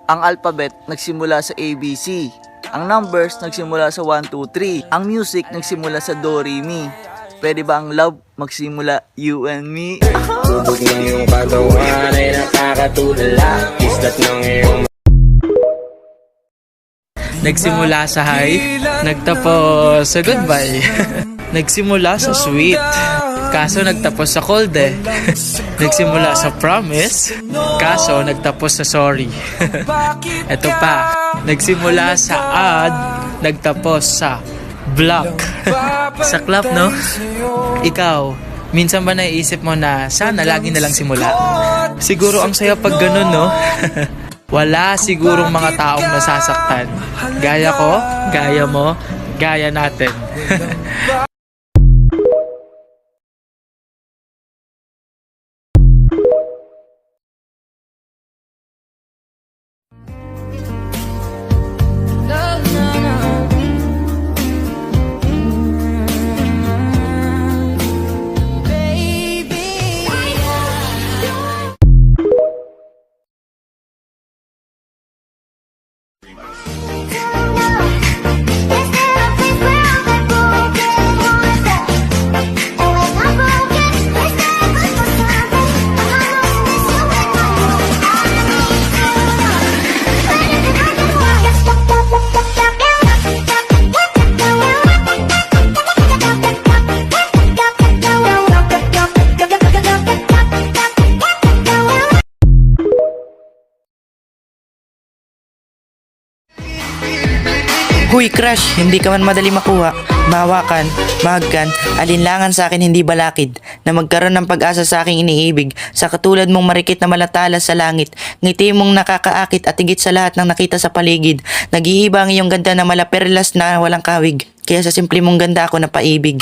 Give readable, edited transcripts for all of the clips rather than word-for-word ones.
Ang alphabet nagsimula sa ABC. Ang numbers nagsimula sa 1, 2, 3. Ang music nagsimula sa Do, Re, Mi. Pwede ba ang love magsimula You and Me? Tubog ng iyong katawan ay nakakatulala. Islat ng iyong Nagsimula sa high, nagtapos sa goodbye. Nagsimula sa sweet, kaso nagtapos sa cold eh. Nagsimula sa promise, kaso nagtapos sa sorry. Ito pa, nagsimula sa odd, nagtapos sa block. Sa clap, no? Ikaw, minsan ba naiisip mo na sana lagi na lang simula? Siguro ang saya pag ganun, no? Wala sigurong mga taong nasasaktan. Gaya ko, gaya mo, gaya natin. Huy crush, hindi ka man madali makuha, mahawakan, mahagkan, alinlangan sa akin hindi balakid, na magkaroon ng pag-asa sa aking iniibig, sa katulad mong marikit na malatala sa langit, ngiti mong nakakaakit at higit sa lahat ng nakita sa paligid, naghihiba ang iyong ganda na malaperlas na walang kawig, kaya sa simple mong ganda ako napaibig.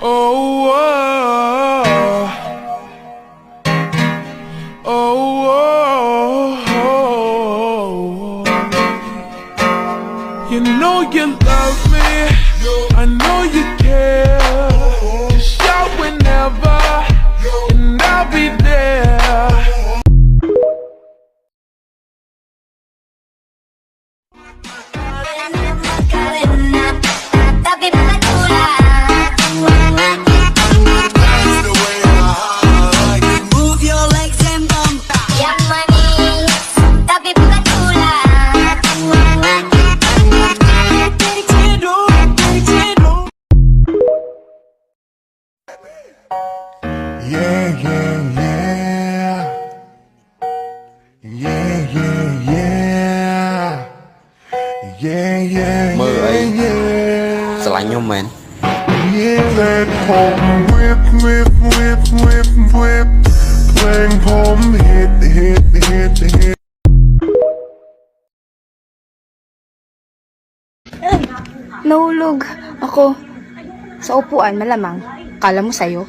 Oh, oh, oh, oh, you know you love me, I know you care, just shout whenever, and I'll be there. Yeah, yeah, yeah. Yeah, yeah, yeah. Yeah, yeah, yeah. Selain nyoman. Yeah, that home whip, whip, whip, whip, whip. Playing home hit, hit, hit, hit. Nahulog ako sa upuan, malamang. Kala mo sa'yo?